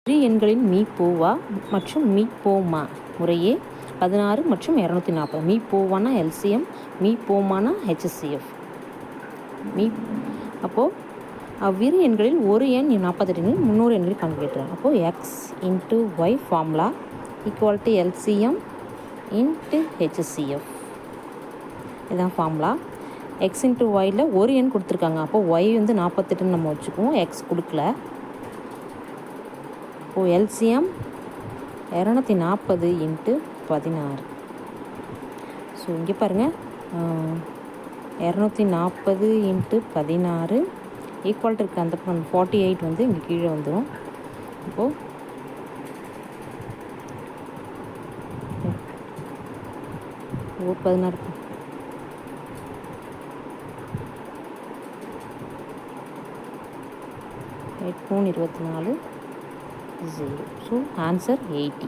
இரு எண்களின் மீப்போவா மற்றும் மீப்போமா முறையே 16 மற்றும் 240. மீப்போவானா எல்சிஎம், மீப்போமானா ஹெச்சிஎஃப். அப்போது அவ்விரு எண்களில் ஒரு எண் 48 எண்ணில் 300 எண்களில் காண்பிக்கிறார். அப்போது x into y formula equal to LCM into HCF. இதுதான் ஃபார்முலா. எக்ஸ் இன்ட்டு ஒயில் ஒரு எண் கொடுத்துருக்காங்க. அப்போது ஒய் வந்து 48ன்னு நம்ம வச்சுக்குவோம், எக்ஸ் கொடுக்கல. இப்போது எல்சிஎம் 240 இன்ட்டு 16. ஸோ இங்கே பாருங்கள், 240 இன்ட்டு 16 ஈக்குவல் இருக்குது. அந்த 48 வந்து இங்கே கீழே வந்துடும். இப்போது ஓ 16 8 3 24 0. So answer 80.